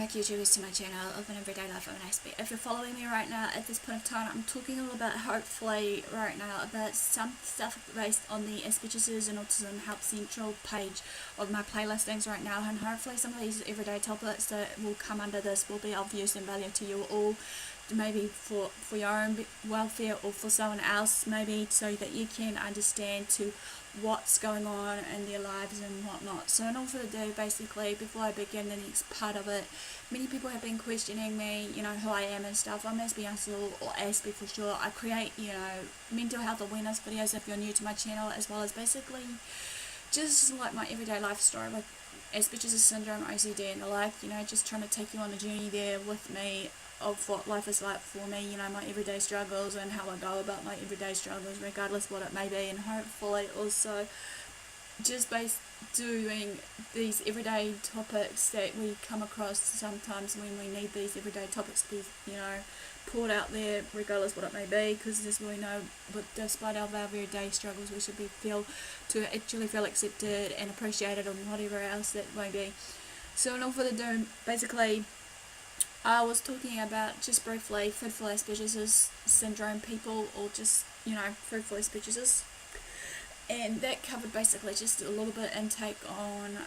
back YouTubers to my channel of an everyday life of an Aspie. If you're following me right now at this point of time, I'm talking a little bit hopefully right now about some stuff based on the Aspergers and Autism Help Central page of my playlistings right now, and hopefully some of these everyday topics that will come under this will be of use and value to you all, maybe for your own welfare or for someone else, maybe so that you can understand to what's going on in their lives and whatnot. So in all for the day, basically, before I begin the next part of it, many people have been questioning me, who I am and stuff. I'm AspieAnswersAll, or Aspie for sure. I create, mental health awareness videos if you're new to my channel, as well as basically just like my everyday life story with Aspergers Syndrome, OCD and the like, just trying to take you on a journey there with me of what life is like for me, my everyday struggles and how I go about my everyday struggles regardless what it may be, and hopefully also just doing these everyday topics that we come across sometimes when we need these everyday topics to be, poured out there regardless what it may be, because as we know, despite our everyday struggles, we should actually feel accepted and appreciated and whatever else that may be. So in all for the doom, basically I was talking about just briefly food for Aspergers syndrome people, or just, food for Aspergers. And that covered basically just a little bit intake on,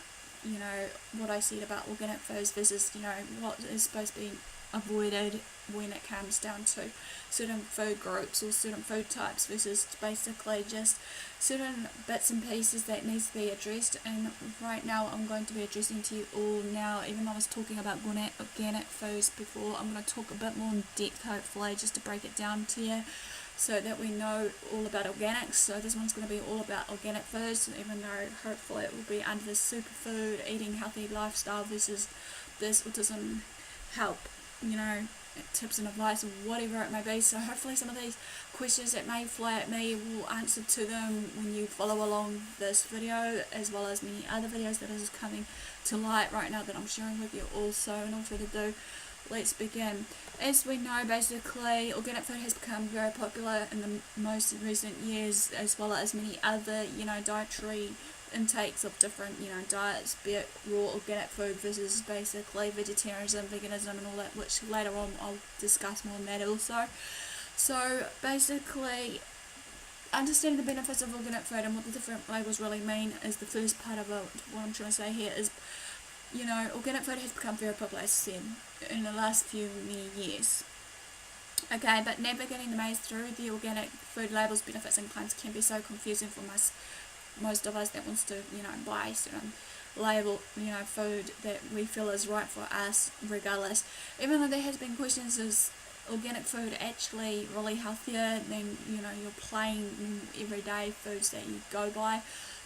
what I said about organic foods versus, what is supposed to be avoided when it comes down to certain food groups or certain food types versus basically just certain bits and pieces that needs to be addressed. And right now I'm going to be addressing to you all now, even though I was talking about organic foods before, I'm going to talk a bit more in depth hopefully, just to break it down to you so that we know all about organics. So this one's going to be all about organic foods, even though hopefully it will be under this superfood eating healthy lifestyle versus this autism help, tips and advice or whatever it may be. So hopefully some of these questions that may fly at me will answer to them when you follow along this video, as well as many other videos that is coming to light right now that I'm sharing with you also. And all further ado, let's begin. As we know, basically organic food has become very popular in the most recent years, as well as many other dietary intakes of different diets, be it raw organic food versus basically vegetarianism, veganism and all that, which later on I'll discuss more on that also. So basically understanding the benefits of organic food and what the different labels really mean is the first part of it. What I'm trying to say here is, organic food has become very popular, as I said, in the last many years. Okay, but navigating the maze through the organic food labels, benefits and claims can be so confusing for most of us that wants to, buy certain label, food that we feel is right for us regardless. Even though there has been questions, is organic food actually really healthier than, your plain everyday foods that you go by?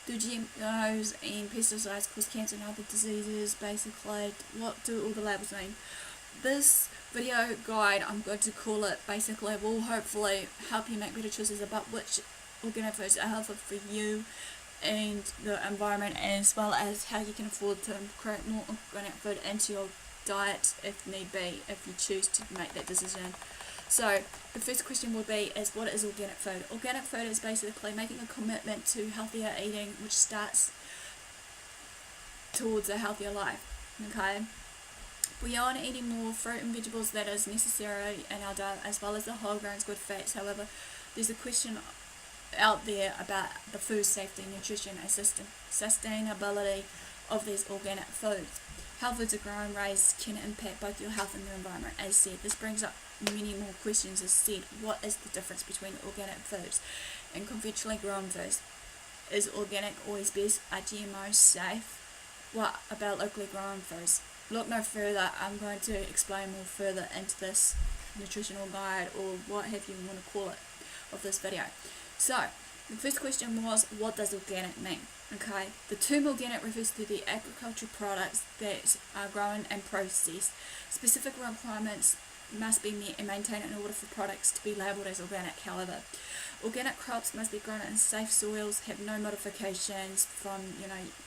Do GMOs and pesticides cause cancer and other diseases? Basically, what do all the labels mean? This video guide, I'm going to call it, basically will hopefully help you make better choices about which organic foods are helpful for you and the environment, as well as how you can afford to create more organic food into your diet if need be, if you choose to make that decision. So the first question will be what is organic food? Organic food is basically making a commitment to healthier eating, which starts towards a healthier life. Okay, beyond eating more fruit and vegetables that is necessary in our diet, as well as the whole grains, good fats. However, there's a question out there about the food safety, nutrition and sustainability of these organic foods. How foods are grown, raised can impact both your health and the environment. As said, this brings up many more questions. As said, what is the difference between organic foods and conventionally grown foods? Is organic always best? Are GMOs safe? What about locally grown foods? Look no further, I'm going to explain more further into this nutritional guide, or what have you want to call it, of this video. So the first question was, what does organic mean? Okay, the term organic refers to the agricultural products that are grown and processed. Specific requirements must be met and maintained in order for products to be labelled as organic. However, organic crops must be grown in safe soils, have no modifications from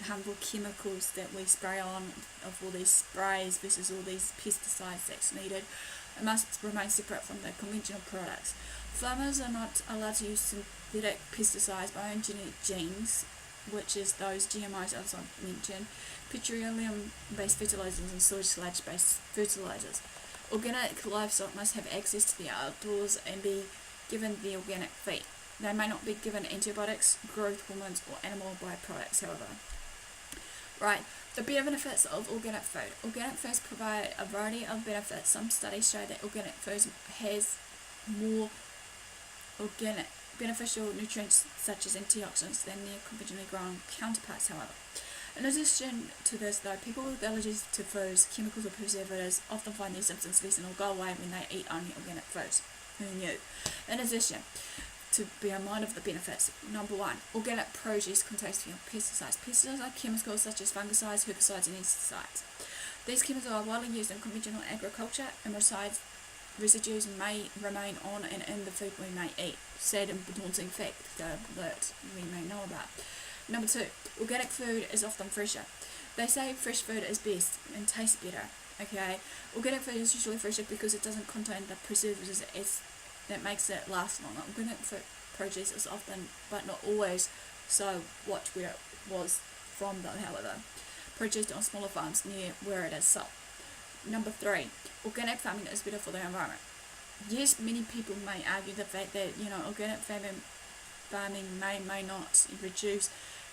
harmful chemicals that we spray on, of all these sprays versus all these pesticides that's needed. It must remain separate from the conventional products. Farmers are not allowed to use synthetic pesticides, biogenic genes, which is those GMOs as I mentioned, petroleum-based fertilizers and sewage sludge-based fertilizers. Organic livestock must have access to the outdoors and be given the organic feed. They may not be given antibiotics, growth hormones, or animal byproducts, however. Right, the benefits of organic food. Organic foods provide a variety of benefits. Some studies show that organic foods has more organic beneficial nutrients such as antioxidants than their conventionally grown counterparts, however. In addition to this, though, people with allergies to foods, chemicals, or preservatives often find these symptoms lessen or go away when they eat only organic foods. Who knew? In addition, to be in mind of the benefits. Number 1, organic produce contains fewer pesticides. Pesticides are chemicals such as fungicides, herbicides, and insecticides. These chemicals are widely used in conventional agriculture, and residues may remain on and in the food we may eat. Sad and daunting fact that we may know about. Number 2, organic food is often fresher. They say fresh food is best and tastes better. Okay, organic food is usually fresher because it doesn't contain the preservatives that makes it last longer. Organic food produce is often, but not always, so watch where it was from though, however. Produced on smaller farms near where it is sold. Number 3, organic farming is better for the environment. Yes, many people may argue the fact that, organic farming may not reduce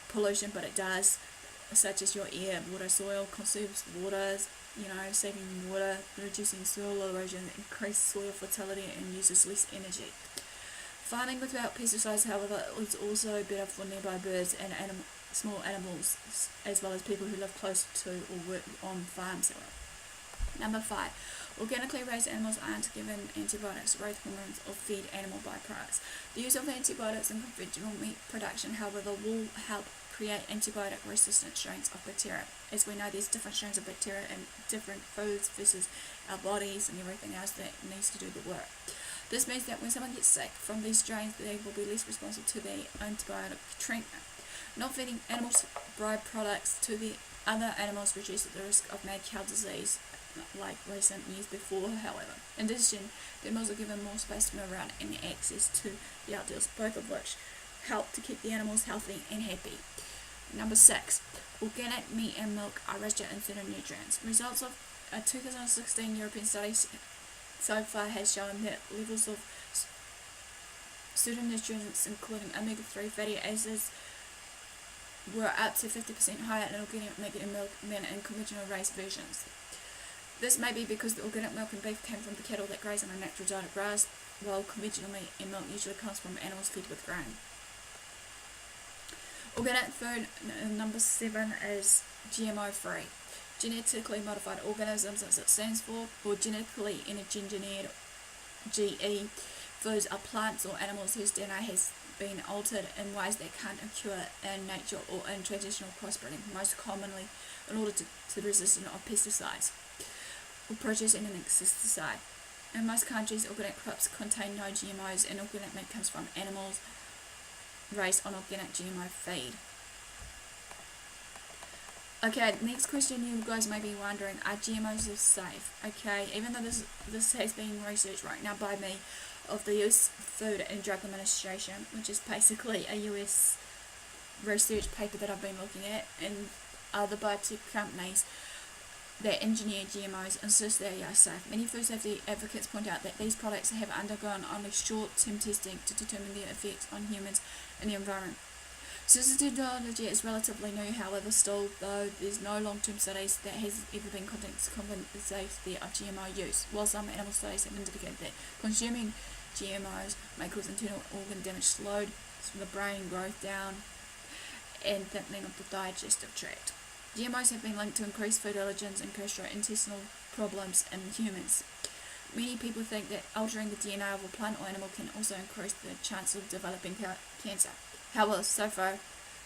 pollution, but it does, such as your air, water, soil, conserves waters, saving water, reducing soil erosion, increase soil fertility, and uses less energy. Farming without pesticides, however, is also better for nearby birds and small animals, as well as people who live close to or work on farms, however. Number 5, organically raised animals aren't given antibiotics, growth hormones, or feed animal byproducts. The use of antibiotics in conventional meat production, however, will help create antibiotic-resistant strains of bacteria. As we know, there's different strains of bacteria in different foods versus our bodies and everything else that needs to do the work. This means that when someone gets sick from these strains, they will be less responsive to the antibiotic treatment. Not feeding animals byproducts to the other animals reduces the risk of mad cow disease, like recent years before, however. In addition, the animals are given more space to move around and access to the outdoors, both of which help to keep the animals healthy and happy. Number 6, organic meat and milk are richer in certain nutrients. Results of a 2016 European study so far has shown that levels of certain nutrients, including omega-3 fatty acids, were up to 50% higher in organic meat and milk than in conventional raised versions. This may be because the organic milk and beef came from the cattle that graze on a natural diet of grass, while conventional meat and milk usually comes from animals fed with grain. Organic food, number 7, is GMO free. Genetically modified organisms, as it stands for, or genetically engineered, GE. Foods are plants or animals whose DNA has been altered in ways that can't occur in nature or in traditional crossbreeding, most commonly in order to resistance of pesticides or produce an insecticide. In most countries, organic crops contain no GMOs, and organic meat comes from animals raised on organic GMO feed. Okay, next question you guys may be wondering, are GMOs safe? Okay, even though this has been researched right now by me of the US Food and Drug Administration, which is basically a US research paper that I've been looking at, and other biotech companies that engineer GMOs insist they are safe. Many food safety advocates point out that these products have undergone only short-term testing to determine their effects on humans and the environment. Since the technology is relatively new, however, still, though, there's no long-term studies that has ever been conducted to confirm the safety of GMO use, while some animal studies have indicated that consuming GMOs may cause internal organ damage, slowed the brain growth down, and thickening of the digestive tract. GMOs have been linked to increased food allergens and gastrointestinal problems in humans. Many people think that altering the DNA of a plant or animal can also increase the chance of developing cancer. However, so far,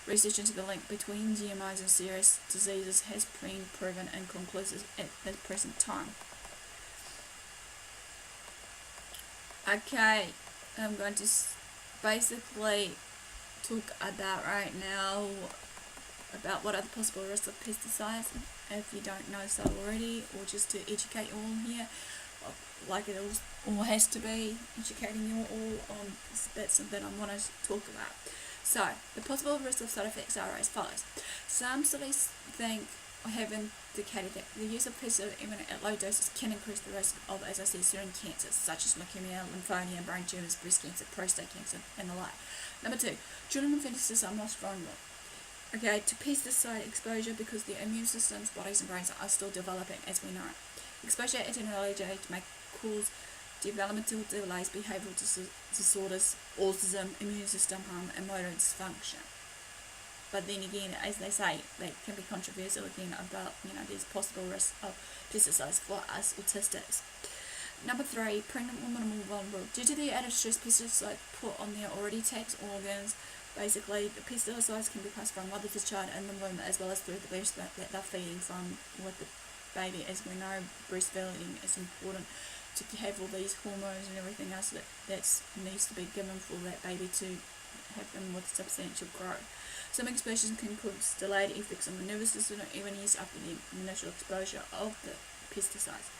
research into the link between GMOs and serious diseases has been proven inconclusive at the present time. Okay, I'm going to basically talk about right now about what are the possible risks of pesticides, if you don't know so already, or just to educate you all here, like it all has to be, educating you all on bits that I want to talk about. So, the possible risks of side effects are as follows. Some studies think or have indicated that the use of pesticides even at low doses can increase the risk of, as I said, certain cancers such as leukemia, lymphoma, brain tumours, breast cancer, prostate cancer, and the like. Number 2, children and fetuses are most vulnerable. Okay, to pesticide exposure because their immune systems, bodies, and brains are still developing, as we know. Exposure at an early age may cause developmental delays, behavioural disorders, autism, immune system harm, and motor dysfunction. But then again, as they say, that can be controversial again about, there's possible risk of pesticides for us autistics. Number 3, pregnant women are more vulnerable. Due to the added stress pesticides put on their already taxed organs, basically the pesticides can be passed from mother to child in the womb as well as through the breast milk that they're feeding from with the baby. As we know, breastfeeding is important to have all these hormones and everything else that needs to be given for that baby to have them with substantial growth. Some exposures can cause delayed effects on the nervous system even years after the initial exposure of the pesticides.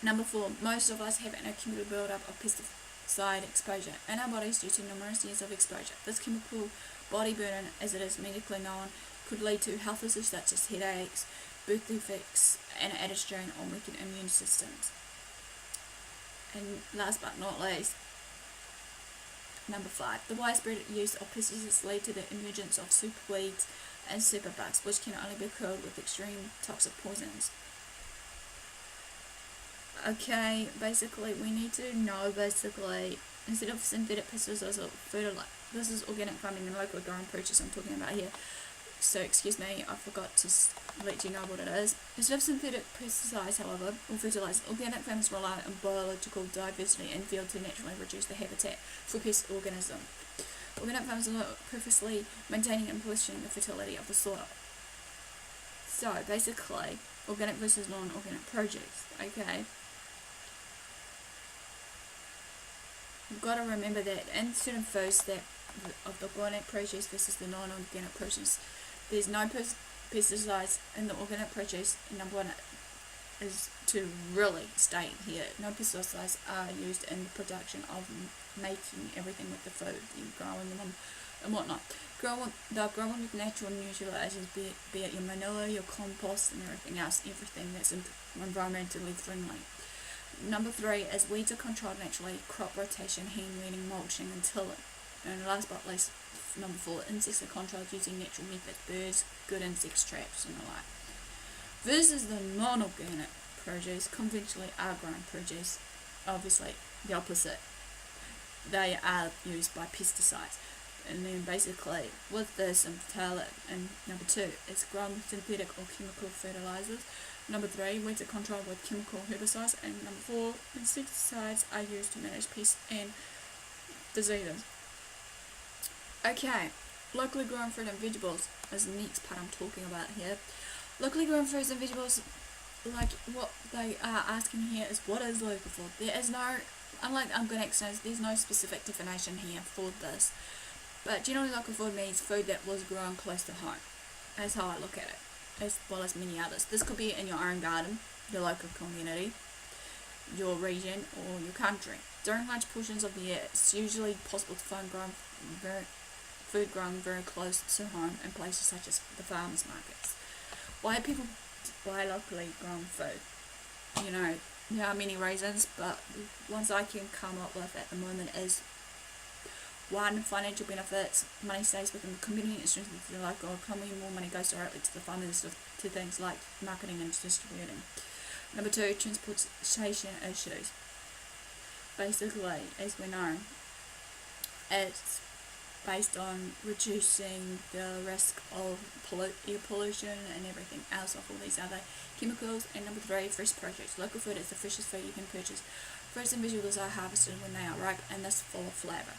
Number 4, most of us have an accumulated build-up of pesticide exposure in our bodies due to numerous years of exposure. This chemical body burden, as it is medically known, could lead to health issues such as headaches, birth defects, and added strain on weakened immune systems. And last but not least, number 5, the widespread use of pesticides lead to the emergence of superweeds and superbugs, which can only be killed with extreme toxic poisons. Okay, basically we need to know instead of synthetic pesticides or fertilizer, this is organic farming and local grown purchase I'm talking about here. So excuse me, I forgot to let you know what it is. Instead of synthetic pesticides, however, or fertilizers, organic farmers rely on biological diversity in field to naturally reduce the habitat for pest organisms. Organic farmers are purposely maintaining and pushing the fertility of the soil. So basically, organic versus non-organic produce. Okay. You've got to remember that in certain foods that of the organic produce versus the non-organic produce, there's no pesticides in the organic produce. Number 1 is to really state here, no pesticides are used in the production of making everything with the food, growing them and whatnot. They're growing with natural neutralizers, be it your manure, your compost, and everything else, everything that's environmentally friendly. Number 3 is weeds are controlled naturally, crop rotation, hand weeding, mulching, and tilling. And last but not least, number 4, insects are controlled using natural methods, birds, good insects, traps, and the like. Versus the non-organic produce, conventionally are grown produce, obviously the opposite. They are used by pesticides. And then basically, with this and number 2, it's grown with synthetic or chemical fertilizers. Number 3, weeds are controlled with chemical herbicides. And number 4, insecticides are used to manage pests and diseases. Okay, locally grown fruit and vegetables is the next part I'm talking about here. Locally grown fruits and vegetables, like what they are asking here is, what is local food? There is no, unlike organic snacks, there's no specific definition here for this. But generally local food means food that was grown close to home. That's how I look at it, as well as many others. This could be in your own garden, your local community, your region, or your country. During large portions of the year, it's usually possible to find food grown very close to home in places such as the farmers markets. Why people buy locally grown food? There are many reasons, but the ones I can come up with at the moment is 1, financial benefits. Money stays within the community, it strengthens the local economy, more money goes directly to the farmers, to things like marketing and distributing. Number 2, transportation issues. Basically, as we know, it's based on reducing the risk of air pollution and everything else of all these other chemicals. And number 3, fresh produce. Local food is the freshest food you can purchase. Fruits and vegetables are harvested when they are ripe and thus full of flavour.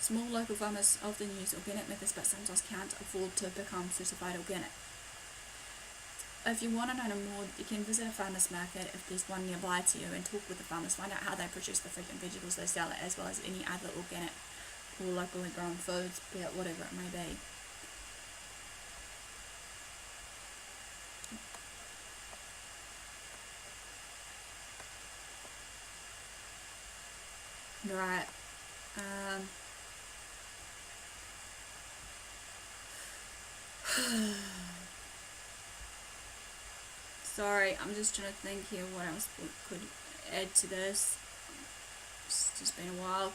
Small local farmers often use organic methods but sometimes can't afford to become certified organic. If you want to know more, you can visit a farmer's market if there's one nearby to you and talk with the farmers, find out how they produce the fruit and vegetables they sell, as well as any other organic or locally grown foods, be it whatever it may be. Right. Sorry, I'm just trying to think here what else we could add to this. It's just been a while.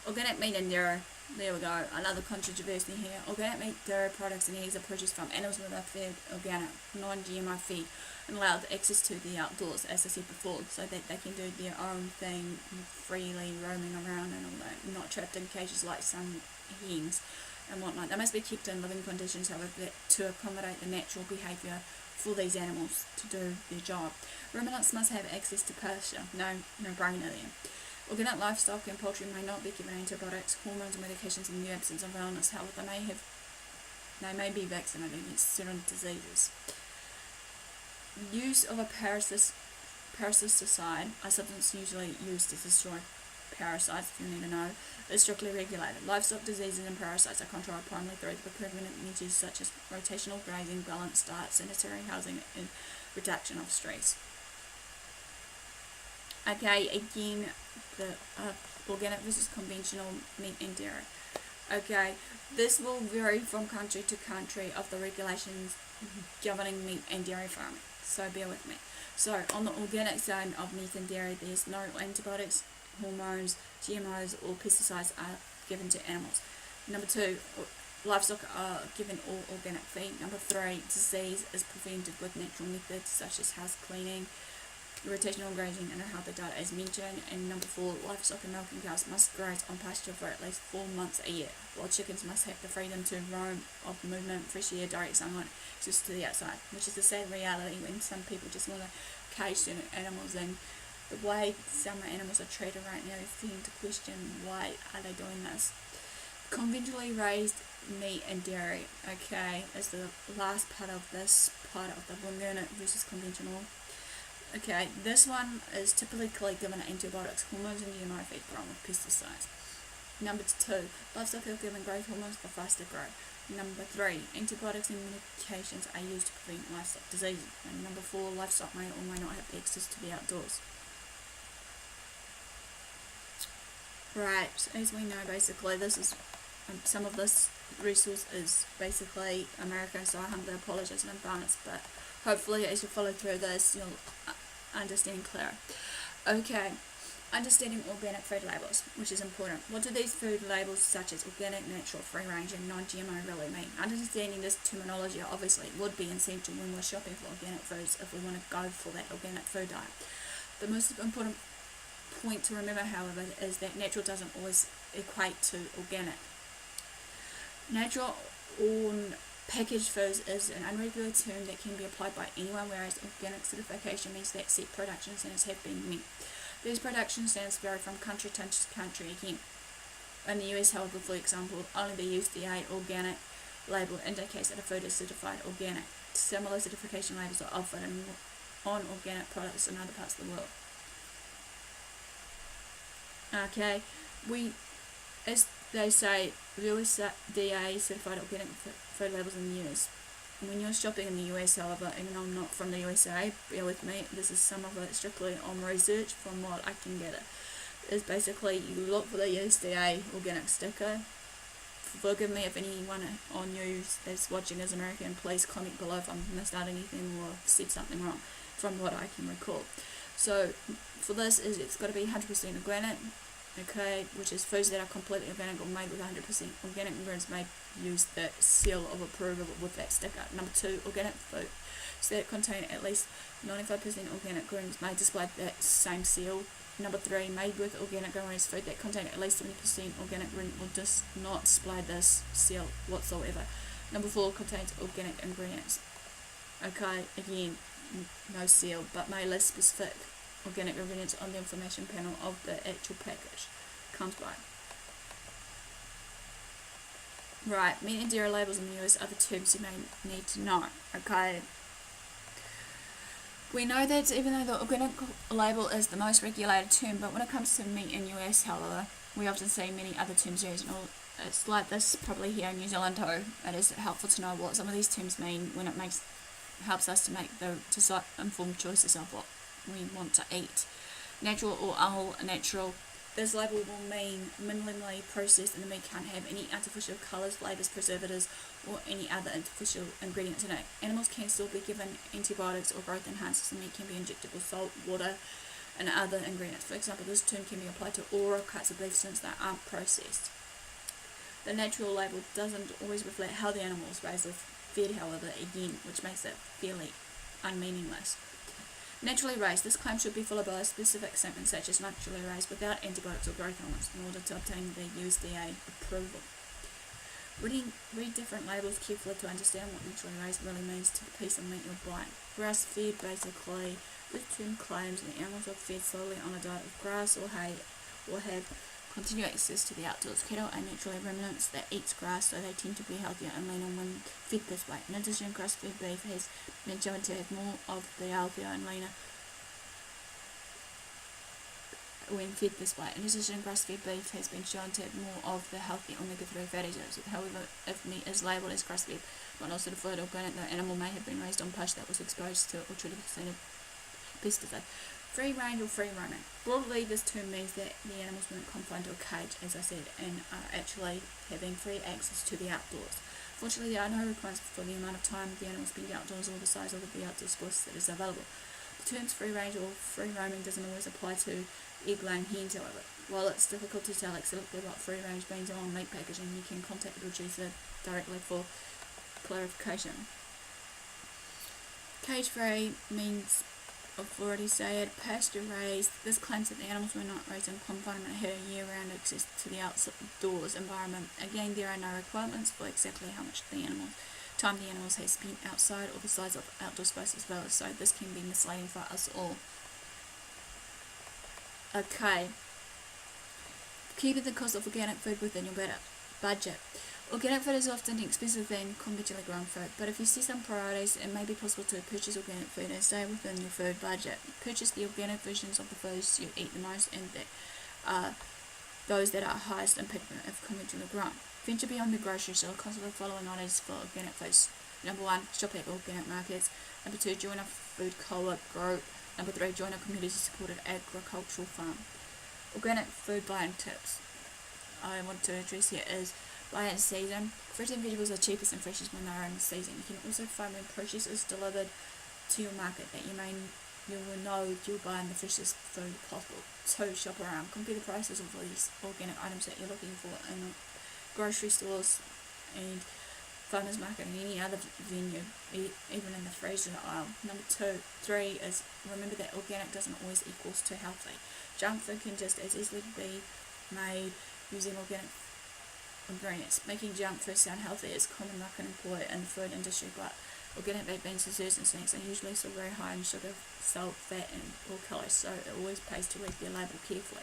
Organic meat and dairy. There we go. Another controversy here. Organic meat, dairy products and eggs are produced from animals that are fed organic, non-GMO feed and allowed access to the outdoors, as I said before, so that they can do their own thing, freely roaming around and all that, not trapped in cages like some hens and whatnot. They must be kept in living conditions, however, to accommodate the natural behaviour for these animals to do their job. Ruminants must have access to pasture. No brainer there. Organic livestock and poultry may not be given antibiotics, hormones, and medications in the absence of illness. However, they may be vaccinated against certain diseases. Use of a parasiticide, a substance usually used to destroy parasites, if you need to know, is strictly regulated. Livestock diseases and parasites are controlled primarily through the preventive measures such as rotational grazing, balanced diet, sanitary housing, and reduction of stress. Okay, again, the organic versus conventional meat and dairy. Okay, this will vary from country to country of the regulations governing meat and dairy farming, so bear with me. So, on the organic side of meat and dairy, there's no antibiotics, hormones, GMOs, or pesticides are given to animals. Number 2, livestock are given all organic feed. Number 3, disease is prevented with natural methods such as house cleaning, rotational grazing, and a healthy diet as mentioned. And number 4, livestock and milking cows must graze on pasture for at least 4 months a year, while chickens must have the freedom to roam of movement, fresh air, direct sunlight, just to the outside, which is the sad reality when some people just want to cage certain animals, and the way some animals are treated right now, they seem to question why are they doing this. Conventionally raised meat and dairy, okay, is the last part of this part of the organic versus conventional. Okay, this one is typically given antibiotics, hormones, and GMO feed grown with pesticides. Number 2, livestock are given growth hormones for faster growth. Number 3, antibiotics and medications are used to prevent livestock disease. And number 4, livestock may or may not have access to the outdoors. Right, as we know, basically, this is some of this resource is basically American, so I humbly apologise in advance, but hopefully as you follow through this, you'll understand clearer. Okay, understanding organic food labels, which is important. What do these food labels such as organic, natural, free range, and non-GMO really mean? Understanding this terminology obviously would be essential when we're shopping for organic foods if we want to go for that organic food diet. The most important point to remember, however, is that natural doesn't always equate to organic. Natural or packaged foods is an unregular term that can be applied by anyone, whereas organic certification means that set production standards have been met. These production standards vary from country to country again. In the US, however, for example, only the USDA organic label indicates that a food is certified organic. Similar certification labels are offered on organic products in other parts of the world. Okay, as they say, the USDA certified organic food labels in the US. When you're shopping in the US, however, even though I'm not from the USA, bear with me, this is some of it strictly on research from what I can gather. Is basically you look for the USDA organic sticker. Forgive me if anyone on you that's watching is American, please comment below if I missed out anything or said something wrong from what I can recall. So for this, it's got to be 100% organic, okay, which is foods that are completely organic or made with 100% organic ingredients may use the seal of approval with that sticker. Number 2, organic food, so that contain at least 95% organic ingredients may display that same seal. Number 3, made with organic ingredients, food that contain at least 70% organic ingredient will just not display this seal whatsoever. Number 4, contains organic ingredients. Okay, again, no seal, but may list specific organic ingredients on the information panel of the actual package comes by. Right, meat and dairy labels in the US are the terms you may need to know. Okay, we know that even though the organic label is the most regulated term, but when it comes to meat in US, however, we often see many other terms used. And it's like this probably here in New Zealand too. It is helpful to know what some of these terms mean when it helps us to make the informed choices of what we want to eat. Natural or all natural. This label will mean minimally processed, and the meat can't have any artificial colours, flavours, preservatives, or any other artificial ingredients in it. Animals can still be given antibiotics or growth enhancers, and meat can be injected with salt, water, and other ingredients. For example, this term can be applied to all cuts of beef since they aren't processed. The natural label doesn't always reflect how the animal was raised or fed, however, again, which makes it fairly unmeaningless. Naturally raised. This claim should be followed by a specific statement such as naturally raised without antibiotics or growth hormones in order to obtain the USDA approval. Read different labels carefully to understand what naturally raised really means to the piece of meat you're buying. Grass-fed, basically, this term claims that animals are fed solely on a diet of grass or hay or have continued access to the outdoors. Cattle are naturally ruminants that eat grass, so they tend to be healthier and leaner when fed this way. In addition, grass-fed beef has been shown to have more of the healthier and leaner when fed this way. In addition, grass-fed beef has been shown to have more of the healthy omega-3 fatty acids. However, if meat is labelled as grass-fed but not certified organic, the animal may have been raised on pasture that was exposed to or treated with pesticide. Free range or free roaming. Broadly, this term means that the animals weren't confined to a cage, as I said, and are actually having free access to the outdoors. Fortunately, there are no requirements for the amount of time the animals spend outdoors or the size of the outdoor space that is available. The terms free range or free roaming doesn't always apply to egg-laying hens, however. While it's difficult to tell exactly what free range means on meat packaging, you can contact the producer directly for clarification. Cage-free means, I've already said, pasture raised. This claims that the animals were not raised in confinement and had a year-round access to the outdoors environment. Again, there are no requirements for exactly how much time the animals have spent outside or the size of outdoor space as well, so this can be misleading for us all. Okay. Keeping the cost of organic food within your budget. Organic food is often expensive than conventionally grown food, but if you see some priorities, it may be possible to purchase organic food and stay within your food budget. Purchase the organic versions of the foods you eat the most and that are those that are highest in pigment if conventionally grown. Venture beyond the grocery store. Consider the following ideas for organic foods. Number 1, shop at organic markets. Number 2, join a food co-op group. Number 3, join a community-supported agricultural farm. Organic food buying tips I want to address here is buy in season. Fruits and vegetables are cheapest and freshest when they are in season. You can also find when produce is delivered to your market that you will know you're buying the freshest food possible. 2, shop around. Compare the prices of these organic items that you're looking for in grocery stores and farmers market and any other venue, even in the freezer aisle. Number 3 is remember that organic doesn't always equals to healthy. Junk food can just as easily be made using organic ingredients. Making junk food sound healthy is common market employ in the food industry, but organic baked beans and desserts and snacks are usually still very high in sugar, salt, fat and or calories, so it always pays to read their label carefully.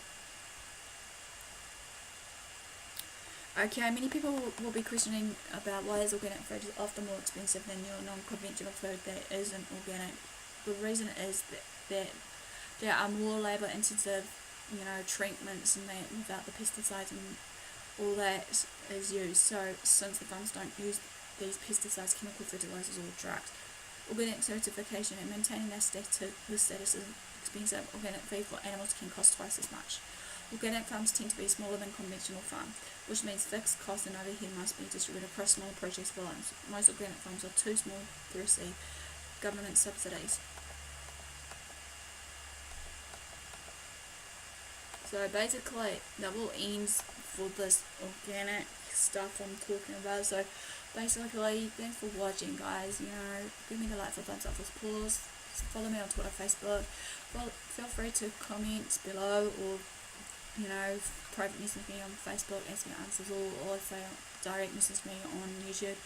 Okay, many people will be questioning about why is organic food often more expensive than your non-conventional food that isn't organic. The reason is that there are more labour-intensive, treatments and that without the pesticides and all that is used. So since the farms don't use these pesticides, chemical fertilizers or drugs, organic certification and maintaining the status is expensive. Organic feed for animals can cost twice as much. Organic farms tend to be smaller than conventional farms, which means fixed costs and overhead must be distributed across smaller project volumes. Most organic farms are too small to receive government subsidies. So basically, that will end for this organic stuff I'm talking about. So basically, thanks for watching, guys. Give me the like for thumbs up for applause. Follow me on Twitter, Facebook. Feel free to comment below or private message me on Facebook, AspieAnswersAll, or say direct message me on YouTube.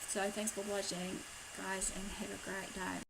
So thanks for watching, guys, and have a great day.